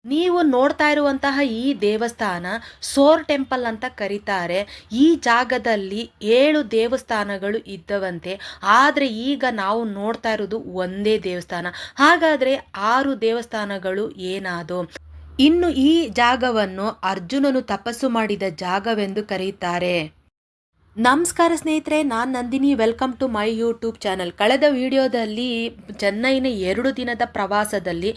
ನೀವು ನೋಡ್ತಾ ಇರುವಂತಹ ಈ ದೇವಸ್ಥಾನ ಸೋರ್ ಟೆಂಪಲ್ ಅಂತ ಕರೀತಾರೆ. ಈ ಜಾಗದಲ್ಲಿ 7 ದೇವಸ್ಥಾನಗಳು ಇದ್ದವಂತೆ. ಆದರೆ ಈಗ ನಾವು ನೋಡ್ತಾ ಇರೋದು ಒಂದೇ ದೇವಸ್ಥಾನ. ಹಾಗಾದ್ರೆ 6 ದೇವಸ್ಥಾನಗಳು ಏನಾದೋ? ಇನ್ನು ಈ ಜಾಗವನ್ನು ಅರ್ಜುನನು ತಪಸ್ಸು ಮಾಡಿದ ಜಾಗವೆಂದು ಕರೆಯುತ್ತಾರೆ. ನಮಸ್ಕಾರ ಸ್ನೇಹಿತರೆ, ನಾನು Nandini. Welcome to my YouTube channel. ಕಳೆದ ವಿಡಿಯೋದಲ್ಲಿ ಚೆನ್ನೈನ 2 ದಿನದ ಪ್ರವಾಸದಲ್ಲಿ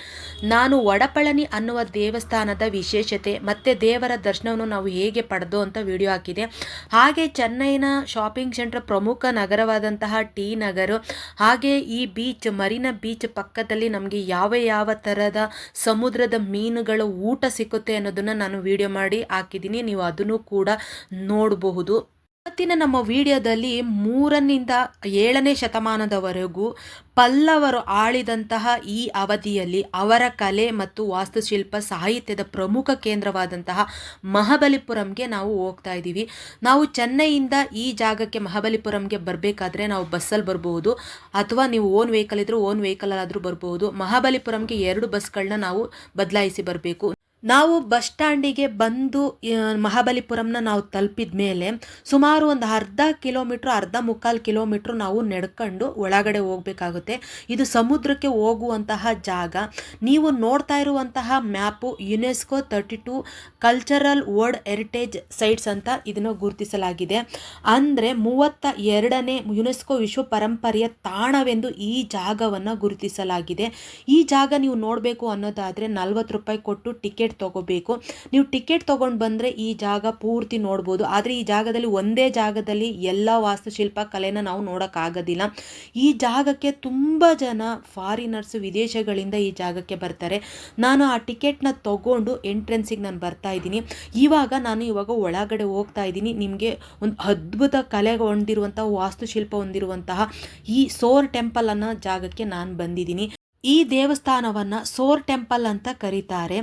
ನಾನು ವಡಪಳನಿ ಅನ್ನುವ ದೇವಸ್ಥಾನದ ವಿಶೇಷತೆ ಮತ್ತು ದೇವರ ದರ್ಶನವನ್ನು ನಾವು ಹೇಗೆ ಪಡೆದೋ ಅಂತ ವಿಡಿಯೋ ಹಾಕಿದೆ. ಹಾಗೆ ಚೆನ್ನೈನ ಶಾಪಿಂಗ್ ಸೆಂಟರ್ ಪ್ರಮುಖ ನಗರವಾದಂತಹ ಟಿ ನಗರ, ಹಾಗೆ ಈ ಬೀಚ್ ಮರೀನಾ ಬೀಚ್ ಪಕ್ಕದಲ್ಲಿ ನಮಗೆ ಯಾವ ಯಾವ ಥರದ ಸಮುದ್ರದ ಮೀನುಗಳ ಊಟ ಸಿಗುತ್ತೆ ಅನ್ನೋದನ್ನು ನಾನು ವಿಡಿಯೋ ಮಾಡಿ ಹಾಕಿದ್ದೀನಿ. ನೀವು ಅದನ್ನು ಕೂಡ ನೋಡಬಹುದು. ಇವತ್ತಿನ ನಮ್ಮ ವಿಡಿಯೋದಲ್ಲಿ 3ರಿಂದ 7ನೇ ಶತಮಾನದವರೆಗೂ ಪಲ್ಲವರು ಆಳಿದಂತಹ ಈ ಅವಧಿಯಲ್ಲಿ ಅವರ ಕಲೆ ಮತ್ತು ವಾಸ್ತುಶಿಲ್ಪ ಸಾಹಿತ್ಯದ ಪ್ರಮುಖ ಕೇಂದ್ರವಾದಂತಹ ಮಹಾಬಲಿಪುರಂಗೆ ನಾವು ಹೋಗ್ತಾ ಇದ್ದೀವಿ. ನಾವು ಚೆನ್ನೈಯಿಂದ ಈ ಜಾಗಕ್ಕೆ ಮಹಾಬಲಿಪುರಂಗೆ ಬರಬೇಕಾದ್ರೆ ನಾವು ಬಸ್ಸಲ್ಲಿ ಬರ್ಬೋದು, ಅಥವಾ ನೀವು ಓನ್ ವೆಹಿಕಲ್ ಇದ್ದರೂ ಓನ್ ವೆಹಿಕಲ್ ಬರ್ಬೋದು. ಮಹಾಬಲಿಪುರಂಗೆ 2 ಬಸ್ಗಳನ್ನ ನಾವು ಬದಲಾಯಿಸಿ ಬರಬೇಕು. ನಾವು ಬಸ್ ಸ್ಟ್ಯಾಂಡಿಗೆ ಬಂದು ಮಹಾಬಲಿಪುರಂನ ನಾವು ತಲುಪಿದ ಮೇಲೆ ಸುಮಾರು ಒಂದು ಅರ್ಧ ಮುಕ್ಕಾಲು ಕಿಲೋಮೀಟ್ರ್ ನಾವು ನಡ್ಕೊಂಡು ಒಳಗಡೆ ಹೋಗಬೇಕಾಗುತ್ತೆ. ಇದು ಸಮುದ್ರಕ್ಕೆ ಹೋಗುವಂತಹ ಜಾಗ. ನೀವು ನೋಡ್ತಾ ಇರುವಂತಹ map UNESCO 32 cultural world heritage sites ಅಂತ ಇದನ್ನು ಗುರುತಿಸಲಾಗಿದೆ. ಅಂದರೆ 32ನೇ ಯುನೆಸ್ಕೋ ವಿಶ್ವ ಪರಂಪರೆಯ ತಾಣವೆಂದು ಈ ಜಾಗವನ್ನು ಗುರುತಿಸಲಾಗಿದೆ. ಈ ಜಾಗ ನೀವು ನೋಡಬೇಕು ಅನ್ನೋದಾದರೆ 40 ರೂಪಾಯಿ ಕೊಟ್ಟು ಟಿಕೆಟ್ ತಗೋಬೇಕು. ನೀವು ಟಿಕೆಟ್ ತಗೊಂಡು ಬಂದರೆ ಈ ಜಾಗ ಪೂರ್ತಿ ನೋಡ್ಬೋದು. ಆದರೆ ಈ ಜಾಗದಲ್ಲಿ ಒಂದೇ ಜಾಗದಲ್ಲಿ ಎಲ್ಲ ವಾಸ್ತುಶಿಲ್ಪ ಕಲೆನ ನಾವು ನೋಡೋಕ್ಕಾಗೋದಿಲ್ಲ. ಈ ಜಾಗಕ್ಕೆ ತುಂಬ ಜನ ಫಾರಿನರ್ಸ್ ವಿದೇಶಗಳಿಂದ ಈ ಜಾಗಕ್ಕೆ ಬರ್ತಾರೆ. ನಾನು ಆ ಟಿಕೆಟ್ನ ತಗೊಂಡು ಎಂಟ್ರೆನ್ಸಿಗೆ ನಾನು ಬರ್ತಾ ಇದ್ದೀನಿ. ಇವಾಗ ಒಳಗಡೆ ಹೋಗ್ತಾ ಇದ್ದೀನಿ. ನಿಮಗೆ ಒಂದು ಅದ್ಭುತ ಕಲೆ ಹೊಂದಿರುವಂತಹ ವಾಸ್ತುಶಿಲ್ಪ ಹೊಂದಿರುವಂತಹ ಈ ಸೋರ್ ಟೆಂಪಲ್ ಅನ್ನೋ ಜಾಗಕ್ಕೆ ನಾನು ಬಂದಿದ್ದೀನಿ. ಈ ದೇವಸ್ಥಾನವನ್ನು ಸೋರ್ ಟೆಂಪಲ್ ಅಂತ ಕರೀತಾರೆ.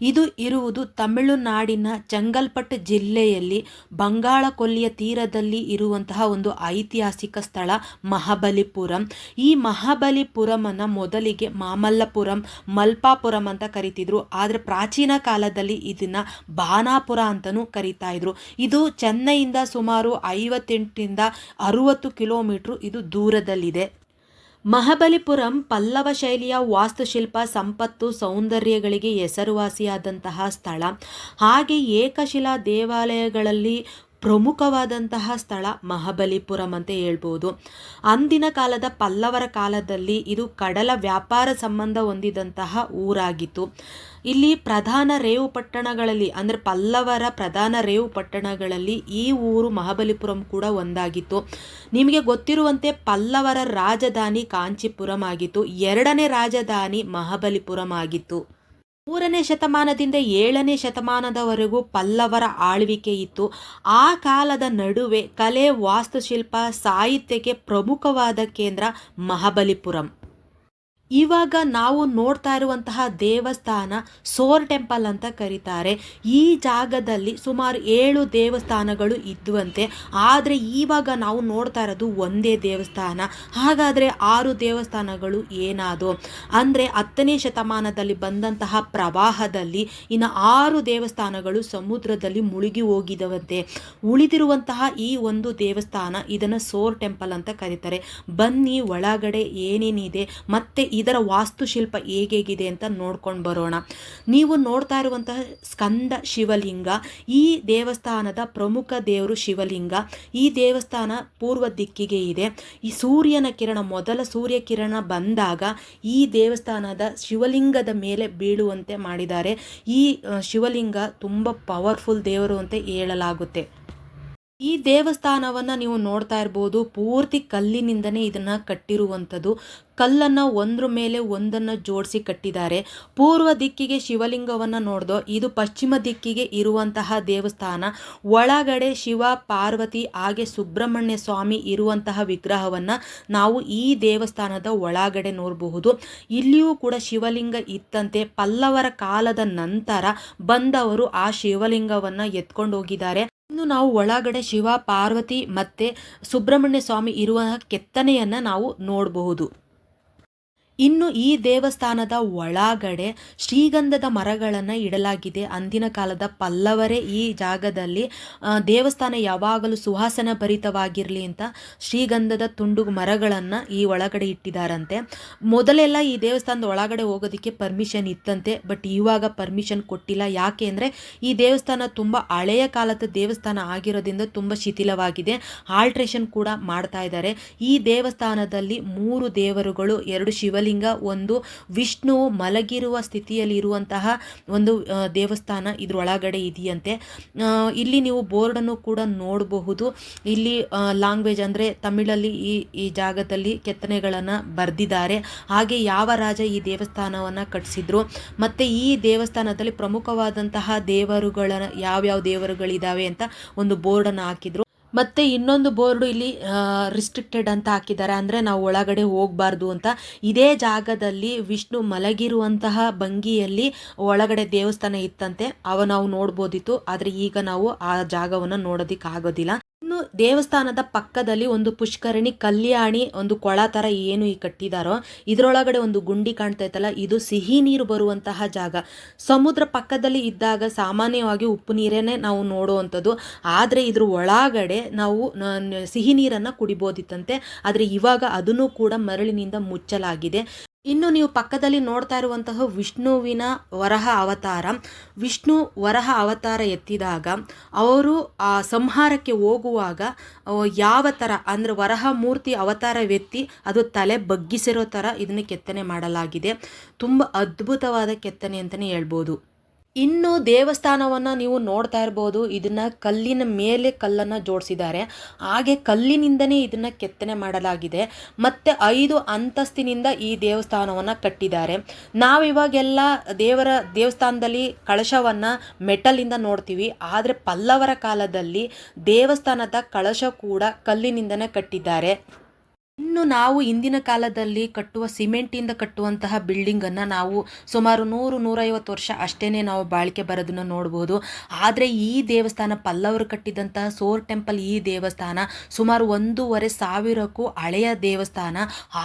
ಇದು ಇರುವುದು ತಮಿಳುನಾಡಿನ ಚೆಂಗಲ್ಪಟ್ಟು ಜಿಲ್ಲೆಯಲ್ಲಿ ಬಂಗಾಳ ಕೊಲ್ಲಿಯ ತೀರದಲ್ಲಿ ಇರುವಂತಹ ಒಂದು ಐತಿಹಾಸಿಕ ಸ್ಥಳ ಮಹಾಬಲಿಪುರಂ. ಈ ಮಹಾಬಲಿಪುರಮನ್ನು ಮೊದಲಿಗೆ ಮಾಮಲ್ಲಪುರಂ, ಮಲ್ಪಾಪುರಂ ಅಂತ ಕರಿತಿದ್ರು. ಆದರೆ ಪ್ರಾಚೀನ ಕಾಲದಲ್ಲಿ ಇದನ್ನು ಬಾನಾಪುರ ಅಂತಲೂ ಕರೀತಾ ಇದ್ರು. ಇದು ಚೆನ್ನೈಯಿಂದ ಸುಮಾರು 58ರಿಂದ 60 ಕಿಲೋಮೀಟ್ರು ಇದು ದೂರದಲ್ಲಿದೆ. ಮಹಾಬಲಿಪುರಂ ಪಲ್ಲವ ಶೈಲಿಯ ವಾಸ್ತುಶಿಲ್ಪ ಸಂಪತ್ತು ಸೌಂದರ್ಯಗಳಿಗೆ ಹೆಸರುವಾಸಿಯಾದಂತಹ ಸ್ಥಳ. ಹಾಗೆ ಏಕಶಿಲಾ ದೇವಾಲಯಗಳಲ್ಲಿ ಪ್ರಮುಖವಾದಂತಹ ಸ್ಥಳ ಮಹಾಬಲಿಪುರಂ ಅಂತ ಹೇಳ್ಬೋದು. ಅಂದಿನ ಕಾಲದ ಪಲ್ಲವರ ಕಾಲದಲ್ಲಿ ಇದು ಕಡಲ ವ್ಯಾಪಾರ ಸಂಬಂಧ ಹೊಂದಿದಂತಹ ಊರಾಗಿತ್ತು. ಇಲ್ಲಿ ಪ್ರಧಾನ ರೇವು ಪಟ್ಟಣಗಳಲ್ಲಿ ಅಂದರೆ ಪಲ್ಲವರ ಪ್ರಧಾನ ರೇವು ಪಟ್ಟಣಗಳಲ್ಲಿ ಈ ಊರು ಮಹಾಬಲಿಪುರಂ ಕೂಡ ಒಂದಾಗಿತ್ತು. ನಿಮಗೆ ಗೊತ್ತಿರುವಂತೆ ಪಲ್ಲವರ ರಾಜಧಾನಿ ಕಾಂಚೀಪುರಂ ಆಗಿತ್ತು. 2ನೇ ರಾಜಧಾನಿ ಮಹಾಬಲಿಪುರಂ ಆಗಿತ್ತು. 3ನೇ ಶತಮಾನದಿಂದ 7ನೇ ಶತಮಾನದವರೆಗೂ ಪಲ್ಲವರ ಆಳ್ವಿಕೆ ಇತ್ತು. ಆ ಕಾಲದ ನಡುವೆ ಕಲೆ, ವಾಸ್ತುಶಿಲ್ಪ, ಸಾಹಿತ್ಯಕ್ಕೆ ಪ್ರಮುಖವಾದ ಕೇಂದ್ರ ಮಹಾಬಲಿಪುರಂ. ಇವಾಗ ನಾವು ನೋಡ್ತಾ ಇರುವಂತಹ ದೇವಸ್ಥಾನ ಸೋರ್ ಟೆಂಪಲ್ ಅಂತ ಕರೀತಾರೆ. ಈ ಜಾಗದಲ್ಲಿ ಸುಮಾರು 7 ದೇವಸ್ಥಾನಗಳು ಇದ್ದುವಂತೆ. ಆದರೆ ಇವಾಗ ನಾವು ನೋಡ್ತಾ ಇರೋದು ಒಂದೇ ದೇವಸ್ಥಾನ. ಹಾಗಾದರೆ 6 ದೇವಸ್ಥಾನಗಳು ಏನಾದೋ? ಅಂದರೆ 10ನೇ ಶತಮಾನದಲ್ಲಿ ಬಂದಂತಹ ಪ್ರವಾಹದಲ್ಲಿ ಇನ್ನು 6 ದೇವಸ್ಥಾನಗಳು ಸಮುದ್ರದಲ್ಲಿ ಮುಳುಗಿ ಹೋಗಿದವಂತೆ. ಉಳಿದಿರುವಂತಹ ಈ ಒಂದು ದೇವಸ್ಥಾನ, ಇದನ್ನು ಸೋರ್ ಟೆಂಪಲ್ ಅಂತ ಕರೀತಾರೆ. ಬನ್ನಿ ಒಳಗಡೆ ಏನೇನಿದೆ ಮತ್ತು ಇದರ ವಾಸ್ತುಶಿಲ್ಪ ಹೇಗಿದೆ ಅಂತ ನೋಡ್ಕೊಂಡು ಬರೋಣ. ನೀವು ನೋಡ್ತಾ ಇರುವಂತಹ ಸ್ಕಂದ ಶಿವಲಿಂಗ, ಈ ದೇವಸ್ಥಾನದ ಪ್ರಮುಖ ದೇವರು ಶಿವಲಿಂಗ. ಈ ದೇವಸ್ಥಾನ ಪೂರ್ವ ದಿಕ್ಕಿಗೆ ಇದೆ. ಈ ಮೊದಲ ಸೂರ್ಯ ಕಿರಣ ಬಂದಾಗ ಈ ದೇವಸ್ಥಾನದ ಶಿವಲಿಂಗದ ಮೇಲೆ ಬೀಳುವಂತೆ ಮಾಡಿದ್ದಾರೆ. ಈ ಶಿವಲಿಂಗ ತುಂಬ ಪವರ್ಫುಲ್ ದೇವರು ಅಂತ ಹೇಳಲಾಗುತ್ತೆ. ಈ ದೇವಸ್ಥಾನವನ್ನು ನೀವು ನೋಡ್ತಾ ಇರ್ಬೋದು. ಪೂರ್ತಿ ಕಲ್ಲಿನಿಂದನೇ ಇದನ್ನು ಕಟ್ಟಿರುವಂಥದ್ದು. ಕಲ್ಲನ್ನು ಒಂದ್ರ ಮೇಲೆ ಒಂದನ್ನು ಜೋಡಿಸಿ ಕಟ್ಟಿದ್ದಾರೆ. ಪೂರ್ವ ದಿಕ್ಕಿಗೆ ಶಿವಲಿಂಗವನ್ನು ನೋಡ್ದೋ, ಇದು ಪಶ್ಚಿಮ ದಿಕ್ಕಿಗೆ ಇರುವಂತಹ ದೇವಸ್ಥಾನ. ಒಳಗಡೆ ಶಿವ, ಪಾರ್ವತಿ ಹಾಗೆ ಸುಬ್ರಹ್ಮಣ್ಯ ಸ್ವಾಮಿ ಇರುವಂತಹ ವಿಗ್ರಹವನ್ನು ನಾವು ಈ ದೇವಸ್ಥಾನದ ಒಳಗಡೆ ನೋಡಬಹುದು. ಇಲ್ಲಿಯೂ ಕೂಡ ಶಿವಲಿಂಗ ಇತ್ತಂತೆ. ಪಲ್ಲವರ ಕಾಲದ ನಂತರ ಬಂದವರು ಆ ಶಿವಲಿಂಗವನ್ನು ಎತ್ಕೊಂಡು ಹೋಗಿದ್ದಾರೆ. ಇನ್ನು ನಾವು ಒಳಗಡೆ ಶಿವ, ಪಾರ್ವತಿ ಮತ್ತು ಸುಬ್ರಹ್ಮಣ್ಯ ಸ್ವಾಮಿ ಇರುವ ಕೆತ್ತನೆಯನ್ನು ನಾವು ನೋಡಬಹುದು. ಇನ್ನು ಈ ದೇವಸ್ಥಾನದ ಒಳಗಡೆ ಶ್ರೀಗಂಧದ ಮರಗಳನ್ನು ಇಡಲಾಗಿದೆ. ಅಂದಿನ ಕಾಲದ ಪಲ್ಲವರೇ ಈ ಜಾಗದಲ್ಲಿ ದೇವಸ್ಥಾನ ಯಾವಾಗಲೂ ಸುವಾಸನ ಭರಿತವಾಗಿರಲಿ ಅಂತ ಶ್ರೀಗಂಧದ ತುಂಡು ಮರಗಳನ್ನು ಈ ಒಳಗಡೆ ಇಟ್ಟಿದ್ದಾರಂತೆ. ಮೊದಲೆಲ್ಲ ಈ ದೇವಸ್ಥಾನದ ಒಳಗಡೆ ಹೋಗೋದಕ್ಕೆ ಪರ್ಮಿಷನ್ ಇತ್ತಂತೆ, ಬಟ್ ಇವಾಗ ಪರ್ಮಿಷನ್ ಕೊಟ್ಟಿಲ್ಲ. ಯಾಕೆ ಅಂದರೆ ಈ ದೇವಸ್ಥಾನ ತುಂಬ ಹಳೆಯ ಕಾಲದ ದೇವಸ್ಥಾನ ಆಗಿರೋದ್ರಿಂದ ತುಂಬ ಶಿಥಿಲವಾಗಿದೆ. ಆಲ್ಟ್ರೇಷನ್ ಕೂಡ ಮಾಡ್ತಾ ಇದ್ದಾರೆ. ಈ ದೇವಸ್ಥಾನದಲ್ಲಿ 3 ದೇವರುಗಳು, 2 ಶಿವಲಿಂಗ, ಒಂದು ವಿಷ್ಣು ಮಲಗಿರುವ ಸ್ಥಿತಿಯಲ್ಲಿ ಇರುವಂತಹ ಒಂದು ದೇವಸ್ಥಾನ ಇದ್ರೊಳಗಡೆ ಇದೆಯಂತೆ. ಇಲ್ಲಿ ನೀವು ಬೋರ್ಡನ್ನು ಕೂಡ ನೋಡಬಹುದು. ಇಲ್ಲಿ ಲ್ಯಾಂಗ್ವೇಜ್ ಅಂದರೆ ತಮಿಳಲ್ಲಿ ಈ ಜಾಗದಲ್ಲಿ ಕೆತ್ತನೆಗಳನ್ನು ಬರೆದಿದ್ದಾರೆ. ಹಾಗೆ ಯಾವ ರಾಜ ಈ ದೇವಸ್ಥಾನವನ್ನು ಕಟ್ಟಿಸಿದ್ರು, ಮತ್ತು ಈ ದೇವಸ್ಥಾನದಲ್ಲಿ ಪ್ರಮುಖವಾದಂತಹ ದೇವರುಗಳ ಯಾವ್ಯಾವ ದೇವರುಗಳಿದ್ದಾವೆ ಅಂತ ಒಂದು ಬೋರ್ಡನ್ನು ಹಾಕಿದ್ರು. ಮತ್ತು ಇನ್ನೊಂದು ಬೋರ್ಡು ಇಲ್ಲಿ ರಿಸ್ಟ್ರಿಕ್ಟೆಡ್ ಅಂತ ಹಾಕಿದ್ದಾರೆ, ಅಂದರೆ ನಾವು ಒಳಗಡೆ ಹೋಗಬಾರ್ದು ಅಂತ. ಇದೇ ಜಾಗದಲ್ಲಿ ವಿಷ್ಣು ಮಲಗಿರುವಂತಹ ಭಂಗಿಯಲ್ಲಿ ಒಳಗಡೆ ದೇವಸ್ಥಾನ ಇತ್ತಂತೆ, ನಾವು ನೋಡ್ಬೋದಿತ್ತು. ಆದರೆ ಈಗ ನಾವು ಆ ಜಾಗವನ್ನು ನೋಡೋದಕ್ಕಾಗೋದಿಲ್ಲ. ಇನ್ನು ದೇವಸ್ಥಾನದ ಪಕ್ಕದಲ್ಲಿ ಒಂದು ಪುಷ್ಕರಣಿ, ಕಲ್ಯಾಣಿ, ಒಂದು ಕೊಳ ಥರ ಏನು ಈ ಕಟ್ಟಿದಾರೋ ಇದರೊಳಗಡೆ ಒಂದು ಗುಂಡಿ ಕಾಣ್ತಾ ಇತ್ತಲ್ಲ, ಇದು ಸಿಹಿ ನೀರು ಬರುವಂತಹ ಜಾಗ. ಸಮುದ್ರ ಪಕ್ಕದಲ್ಲಿ ಇದ್ದಾಗ ಸಾಮಾನ್ಯವಾಗಿ ಉಪ್ಪು ನೀರೇನೆ ನಾವು ನೋಡುವಂಥದ್ದು, ಆದರೆ ಇದ್ರ ಒಳಗಡೆ ನಾವು ಸಿಹಿ ನೀರನ್ನು ಕುಡಿಬೋದಿತ್ತಂತೆ. ಆದರೆ ಇವಾಗ ಅದನ್ನು ಕೂಡ ಮರಳಿನಿಂದ ಮುಚ್ಚಲಾಗಿದೆ. ಇನ್ನು ನೀವು ಪಕ್ಕದಲ್ಲಿ ನೋಡ್ತಾ ಇರುವಂತಹ ವಿಷ್ಣುವಿನ ವರಹ ಅವತಾರ. ವಿಷ್ಣು ವರಹ ಅವತಾರ ಎತ್ತಿದಾಗ ಅವರು ಆ ಸಂಹಾರಕ್ಕೆ ಹೋಗುವಾಗ ಯಾವ ಥರ ಅಂದರೆ ವರಹ ಮೂರ್ತಿ ಅವತಾರವೆತ್ತಿ ಅದು ತಲೆ ಬಗ್ಗಿಸಿರೋ ಥರ ಇದನ್ನು ಕೆತ್ತನೆ ಮಾಡಲಾಗಿದೆ. ತುಂಬ ಅದ್ಭುತವಾದ ಕೆತ್ತನೆ ಅಂತಲೇ ಹೇಳ್ಬೋದು. ಇನ್ನು ದೇವಸ್ಥಾನವನ್ನು ನೀವು ನೋಡ್ತಾ ಇರ್ಬೋದು, ಇದನ್ನು ಕಲ್ಲಿನ ಮೇಲೆ ಕಲ್ಲನ್ನು ಜೋಡಿಸಿದ್ದಾರೆ. ಹಾಗೆ ಕಲ್ಲಿನಿಂದನೇ ಇದನ್ನು ಕೆತ್ತನೆ ಮಾಡಲಾಗಿದೆ. ಮತ್ತು 5 ಅಂತಸ್ತಿನಿಂದ ಈ ದೇವಸ್ಥಾನವನ್ನು ಕಟ್ಟಿದ್ದಾರೆ. ನಾವಿವಾಗೆಲ್ಲ ದೇವಸ್ಥಾನದಲ್ಲಿ ಕಳಶವನ್ನು ಮೆಟಲಿಂದ ನೋಡ್ತೀವಿ, ಆದರೆ ಪಲ್ಲವರ ಕಾಲದಲ್ಲಿ ದೇವಸ್ಥಾನದ ಕಳಶ ಕೂಡ ಕಲ್ಲಿನಿಂದನೇ ಕಟ್ಟಿದ್ದಾರೆ. ಇನ್ನು ನಾವು ಇಂದಿನ ಕಾಲದಲ್ಲಿ ಕಟ್ಟುವ ಸಿಮೆಂಟಿಂದ ಕಟ್ಟುವಂತಹ ಬಿಲ್ಡಿಂಗನ್ನು ನಾವು ಸುಮಾರು 100-150 ವರ್ಷ ಅಷ್ಟೇ ನಾವು ಬಾಳಿಕೆ ಬರೋದನ್ನು ನೋಡ್ಬೋದು. ಆದರೆ ಈ ದೇವಸ್ಥಾನ ಪಲ್ಲವರು ಕಟ್ಟಿದಂತಹ ಸೋರ್ ಟೆಂಪಲ್, ಈ ದೇವಸ್ಥಾನ ಸುಮಾರು 1,500ಕ್ಕೂ ಹಳೆಯ ದೇವಸ್ಥಾನ.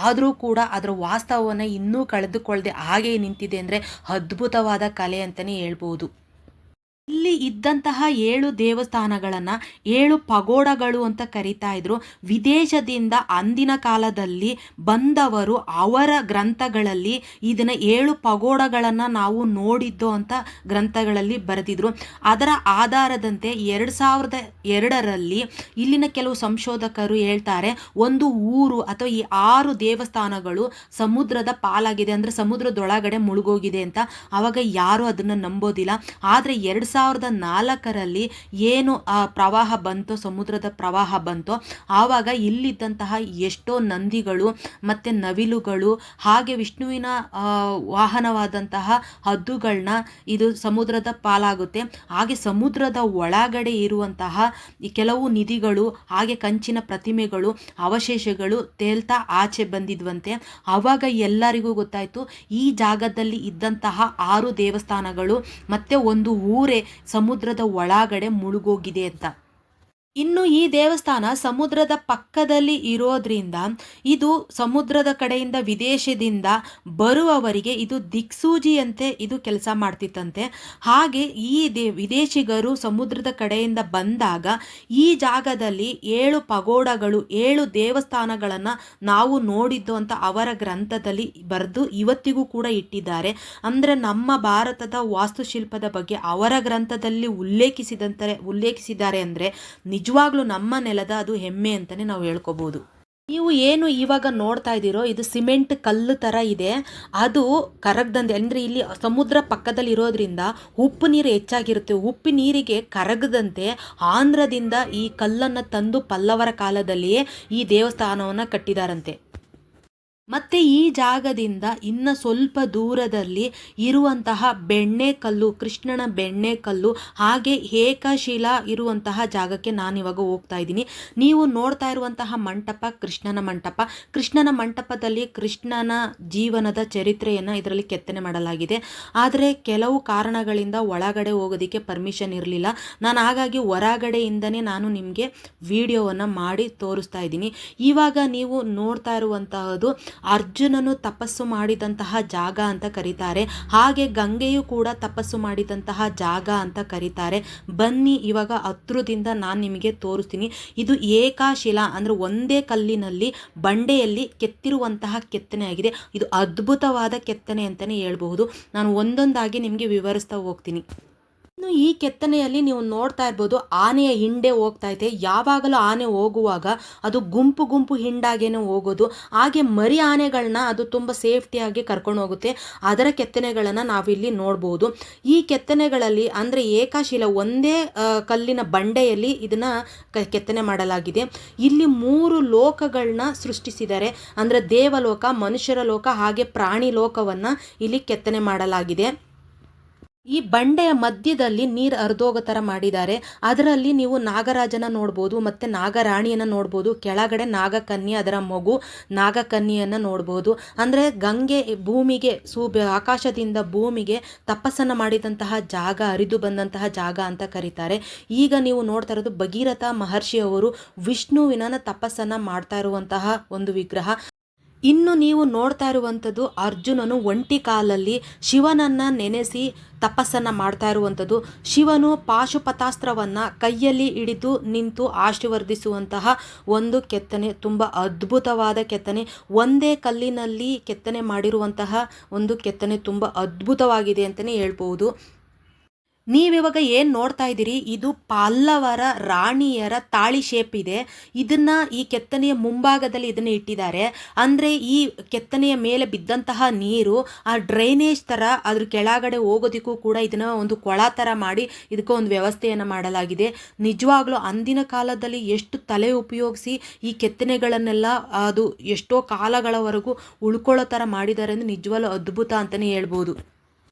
ಆದರೂ ಕೂಡ ಅದರ ವಾಸ್ತವವನ್ನು ಇನ್ನೂ ಕಳೆದುಕೊಳ್ಳದೆ ಹಾಗೆ ನಿಂತಿದೆ ಅಂದರೆ ಅದ್ಭುತವಾದ ಕಲೆ ಅಂತಲೇ ಹೇಳ್ಬೋದು. ಇಲ್ಲಿ ಇದ್ದಂತಹ 7 ದೇವಸ್ಥಾನಗಳನ್ನು 7 ಪಗೋಡಗಳು ಅಂತ ಕರೀತಾ ಇದ್ರು. ವಿದೇಶದಿಂದ ಅಂದಿನ ಕಾಲದಲ್ಲಿ ಬಂದವರು ಅವರ ಗ್ರಂಥಗಳಲ್ಲಿ ಇದನ್ನು 7 ಪಗೋಡಗಳನ್ನು ನಾವು ನೋಡಿದ್ದು ಅಂತ ಗ್ರಂಥಗಳಲ್ಲಿ ಬರೆದಿದ್ರು. ಅದರ ಆಧಾರದಂತೆ 2002ರಲ್ಲಿ ಇಲ್ಲಿನ ಕೆಲವು ಸಂಶೋಧಕರು ಹೇಳ್ತಾರೆ, ಒಂದು ಊರು ಅಥವಾ ಈ 6 ದೇವಸ್ಥಾನಗಳು ಸಮುದ್ರದ ಪಾಲಾಗಿದೆ, ಅಂದರೆ ಸಮುದ್ರದೊಳಗಡೆ ಮುಳುಗೋಗಿದೆ ಅಂತ. ಆವಾಗ ಯಾರು ಅದನ್ನು ನಂಬೋದಿಲ್ಲ. ಆದರೆ 2004ರಲ್ಲಿ ಏನು ಪ್ರವಾಹ ಬಂತೋ, ಸಮುದ್ರದ ಪ್ರವಾಹ ಬಂತೋ, ಆವಾಗ ಇಲ್ಲಿದ್ದಂತಹ ಎಷ್ಟೋ ನಂದಿಗಳು ಮತ್ತು ನವಿಲುಗಳು ಹಾಗೆ ವಿಷ್ಣುವಿನ ವಾಹನವಾದಂತಹ ಹದ್ದುಗಳನ್ನ ಇದು ಸಮುದ್ರದ ಪಾಲಾಗುತ್ತೆ. ಹಾಗೆ ಸಮುದ್ರದ ಒಳಗಡೆ ಇರುವಂತಹ ಈ ಕೆಲವು ನಿಧಿಗಳು ಹಾಗೆ ಕಂಚಿನ ಪ್ರತಿಮೆಗಳು ಅವಶೇಷಗಳು ತೇಲ್ತಾ ಆಚೆ ಬಂದಿದ್ವಂತೆ. ಆವಾಗ ಎಲ್ಲರಿಗೂ ಗೊತ್ತಾಯಿತು ಈ ಜಾಗದಲ್ಲಿ ಇದ್ದಂತಹ 6 ದೇವಸ್ಥಾನಗಳು ಮತ್ತು ಒಂದು ಊರೇ ಸಮುದ್ರದ ಒಳಗಡೆ ಮುಳುಗೋಗಿದೆ ಅಂತ. ಇನ್ನು ಈ ದೇವಸ್ಥಾನ ಸಮುದ್ರದ ಪಕ್ಕದಲ್ಲಿ ಇರೋದ್ರಿಂದ ಇದು ಸಮುದ್ರದ ಕಡೆಯಿಂದ ವಿದೇಶದಿಂದ ಬರುವವರಿಗೆ ಇದು ದಿಕ್ಸೂಜಿಯಂತೆ ಇದು ಕೆಲಸ ಮಾಡ್ತಿತ್ತಂತೆ. ಹಾಗೆ ಈ ವಿದೇಶಿಗರು ಸಮುದ್ರದ ಕಡೆಯಿಂದ ಬಂದಾಗ ಈ ಜಾಗದಲ್ಲಿ 7 ಪಗೋಡಗಳು 7 ದೇವಸ್ಥಾನಗಳನ್ನು ನಾವು ನೋಡಿದ್ದು ಅಂತ ಅವರ ಗ್ರಂಥದಲ್ಲಿ ಬರೆದು ಇವತ್ತಿಗೂ ಕೂಡ ಇಟ್ಟಿದ್ದಾರೆ. ಅಂದರೆ ನಮ್ಮ ಭಾರತದ ವಾಸ್ತುಶಿಲ್ಪದ ಬಗ್ಗೆ ಅವರ ಗ್ರಂಥದಲ್ಲಿ ಉಲ್ಲೇಖಿಸಿದ್ದಾರೆ ಅಂದರೆ ನಿಜವಾಗ್ಲೂ ನಮ್ಮ ನೆಲದ ಅದು ಹೆಮ್ಮೆ ಅಂತಲೇ ನಾವು ಹೇಳ್ಕೋಬೋದು. ನೀವು ಏನು ಇವಾಗ ನೋಡ್ತಾ ಇದ್ದೀರೋ ಇದು ಸಿಮೆಂಟ್ ಕಲ್ಲು ಥರ ಇದೆ. ಅದು ಕರಗದಂತೆ, ಅಂದರೆ ಇಲ್ಲಿ ಸಮುದ್ರ ಪಕ್ಕದಲ್ಲಿ ಇರೋದ್ರಿಂದ ಉಪ್ಪು ನೀರು ಹೆಚ್ಚಾಗಿರುತ್ತೆ. ಉಪ್ಪು ನೀರಿಗೆ ಕರಗದಂತೆ ಆಂಧ್ರದಿಂದ ಈ ಕಲ್ಲನ್ನು ತಂದು ಪಲ್ಲವರ ಕಾಲದಲ್ಲಿಯೇ ಈ ದೇವಸ್ಥಾನವನ್ನು ಕಟ್ಟಿದಾರಂತೆ. ಮತ್ತು ಈ ಜಾಗದಿಂದ ಇನ್ನು ಸ್ವಲ್ಪ ದೂರದಲ್ಲಿ ಇರುವಂತಹ ಬೆಣ್ಣೆಕಲ್ಲು, ಕೃಷ್ಣನ ಬೆಣ್ಣೆಕಲ್ಲು ಹಾಗೆ ಏಕಶಿಲಾ ಇರುವಂತಹ ಜಾಗಕ್ಕೆ ನಾನಿವಾಗ ಹೋಗ್ತಾ ಇದ್ದೀನಿ. ನೀವು ನೋಡ್ತಾ ಇರುವಂತಹ ಮಂಟಪ ಕೃಷ್ಣನ ಮಂಟಪ. ಕೃಷ್ಣನ ಮಂಟಪದಲ್ಲಿ ಕೃಷ್ಣನ ಜೀವನದ ಚರಿತ್ರೆಯನ್ನು ಇದರಲ್ಲಿ ಕೆತ್ತನೆ ಮಾಡಲಾಗಿದೆ. ಆದರೆ ಕೆಲವು ಕಾರಣಗಳಿಂದ ಒಳಗಡೆ ಹೋಗೋದಕ್ಕೆ ಪರ್ಮಿಷನ್ ಇರಲಿಲ್ಲ. ನಾನು ಹಾಗಾಗಿ ಹೊರಗಡೆಯಿಂದನೇ ನಾನು ನಿಮಗೆ ವಿಡಿಯೋವನ್ನು ಮಾಡಿ ತೋರಿಸ್ತಾ ಇದ್ದೀನಿ. ಇವಾಗ ನೀವು ನೋಡ್ತಾ ಇರುವಂತಹದ್ದು ಅರ್ಜುನನು ತಪಸ್ಸು ಮಾಡಿದಂತಹ ಜಾಗ ಅಂತ ಕರೀತಾರೆ. ಹಾಗೆ ಗಂಗೆಯು ಕೂಡ ತಪಸ್ಸು ಮಾಡಿದಂತಹ ಜಾಗ ಅಂತ ಕರೀತಾರೆ. ಬನ್ನಿ ಇವಾಗ ಹತ್ರದಿಂದ ನಾನು ನಿಮಗೆ ತೋರಿಸ್ತೀನಿ. ಇದು ಏಕಶಿಲಾ ಅಂದರೆ ಒಂದೇ ಕಲ್ಲಿನಲ್ಲಿ ಬಂಡೆಯಲ್ಲಿ ಕೆತ್ತಿರುವಂತಹ ಕೆತ್ತನೆ ಆಗಿದೆ. ಇದು ಅದ್ಭುತವಾದ ಕೆತ್ತನೆ ಅಂತಲೇ ಹೇಳ್ಬಹುದು. ನಾನು ಒಂದೊಂದಾಗಿ ನಿಮಗೆ ವಿವರಿಸ್ತಾ ಹೋಗ್ತೀನಿ. ಇನ್ನು ಈ ಕೆತ್ತನೆಯಲ್ಲಿ ನೀವು ನೋಡ್ತಾ ಇರ್ಬೋದು, ಆನೆಯ ಹಿಂಡೆ ಹೋಗ್ತಾ ಇದೆ. ಯಾವಾಗಲೂ ಆನೆ ಹೋಗುವಾಗ ಅದು ಗುಂಪು ಗುಂಪು ಹಿಂಡಾಗೇನೆ ಹೋಗೋದು. ಹಾಗೆ ಮರಿ ಆನೆಗಳನ್ನ ಅದು ತುಂಬ ಸೇಫ್ಟಿಯಾಗಿ ಕರ್ಕೊಂಡು ಹೋಗುತ್ತೆ. ಅದರ ಕೆತ್ತನೆಗಳನ್ನು ನಾವಿಲ್ಲಿ ನೋಡ್ಬೋದು. ಈ ಕೆತ್ತನೆಗಳಲ್ಲಿ ಅಂದರೆ ಏಕಶಿಲೆ ಒಂದೇ ಕಲ್ಲಿನ ಬಂಡೆಯಲ್ಲಿ ಇದನ್ನ ಕೆತ್ತನೆ ಮಾಡಲಾಗಿದೆ. ಇಲ್ಲಿ 3 ಲೋಕಗಳನ್ನ ಸೃಷ್ಟಿಸಿದ್ದಾರೆ. ಅಂದರೆ ದೇವಲೋಕ, ಮನುಷ್ಯರ ಲೋಕ ಹಾಗೆ ಪ್ರಾಣಿ ಲೋಕವನ್ನು ಇಲ್ಲಿ ಕೆತ್ತನೆ ಮಾಡಲಾಗಿದೆ. ಈ ಬಂಡೆಯ ಮಧ್ಯದಲ್ಲಿ ನೀರು ಹರಿದೋಗೋ ಥರ ಮಾಡಿದ್ದಾರೆ. ಅದರಲ್ಲಿ ನೀವು ನಾಗರಾಜನ ನೋಡ್ಬೋದು ಮತ್ತು ನಾಗರಾಣಿಯನ್ನು ನೋಡ್ಬೋದು. ಕೆಳಗಡೆ ನಾಗಕನ್ಯೆ, ಅದರ ಮಗು ನಾಗಕನ್ಯೆಯನ್ನು ನೋಡ್ಬೋದು. ಅಂದರೆ ಗಂಗೆ ಭೂಮಿಗೆ ಆಕಾಶದಿಂದ ಭೂಮಿಗೆ ತಪಸ್ಸನ್ನು ಮಾಡಿದಂತಹ ಜಾಗ, ಹರಿದು ಬಂದಂತಹ ಜಾಗ ಅಂತ ಕರೀತಾರೆ. ಈಗ ನೀವು ನೋಡ್ತಾ ಇರೋದು ಭಗೀರಥ ಮಹರ್ಷಿಯವರು ವಿಷ್ಣುವಿನ ತಪಸ್ಸನ್ನು ಮಾಡ್ತಾ ಇರುವಂತಹ ಒಂದು ವಿಗ್ರಹ. ಇನ್ನು ನೀವು ನೋಡ್ತಾ ಇರುವಂಥದ್ದು ಅರ್ಜುನನು ಒಂಟಿ ಕಾಲಲ್ಲಿ ಶಿವನನ್ನು ನೆನೆಸಿ ತಪಸ್ಸನ್ನು ಮಾಡ್ತಾ ಇರುವಂಥದ್ದು. ಶಿವನು ಪಾಶುಪತಾಸ್ತ್ರವನ್ನು ಕೈಯಲ್ಲಿ ಹಿಡಿದು ನಿಂತು ಆಶೀರ್ವದಿಸುವಂತಹ ಒಂದು ಕೆತ್ತನೆ. ತುಂಬ ಅದ್ಭುತವಾದ ಕೆತ್ತನೆ. ಒಂದೇ ಕಲ್ಲಿನಲ್ಲಿ ಕೆತ್ತನೆ ಮಾಡಿರುವಂತಹ ಒಂದು ಕೆತ್ತನೆ ತುಂಬ ಅದ್ಭುತವಾಗಿದೆ ಅಂತಲೇ ಹೇಳ್ಬೋದು. ನೀವಿವಾಗ ಏನು ನೋಡ್ತಾ ಇದ್ದೀರಿ, ಇದು ಪಲ್ಲವರ ರಾಣಿಯರ ತಾಳಿ ಶೇಪ್ ಇದೆ. ಇದನ್ನು ಈ ಕೆತ್ತನೆಯ ಮುಂಭಾಗದಲ್ಲಿ ಇದನ್ನು ಇಟ್ಟಿದ್ದಾರೆ. ಅಂದರೆ ಈ ಕೆತ್ತನೆಯ ಮೇಲೆ ಬಿದ್ದಂತಹ ನೀರು ಆ ಡ್ರೈನೇಜ್ ಥರ ಅದ್ರ ಕೆಳಗಡೆ ಹೋಗೋದಕ್ಕೂ ಕೂಡ ಇದನ್ನು ಒಂದು ಕೊಳ ಥರ ಮಾಡಿ ಇದಕ್ಕೆ ಒಂದು ವ್ಯವಸ್ಥೆಯನ್ನು ಮಾಡಲಾಗಿದೆ. ನಿಜವಾಗ್ಲೂ ಅಂದಿನ ಕಾಲದಲ್ಲಿ ಎಷ್ಟು ತಲೆ ಉಪಯೋಗಿಸಿ ಈ ಕೆತ್ತನೆಗಳನ್ನೆಲ್ಲ ಅದು ಎಷ್ಟೋ ಕಾಲಗಳವರೆಗೂ ಉಳ್ಕೊಳ್ಳೋ ಥರ ಮಾಡಿದ್ದಾರೆ ಅಂದರೆ ನಿಜವಾಗ್ಲೂ ಅದ್ಭುತ ಅಂತಲೇ ಹೇಳ್ಬೋದು.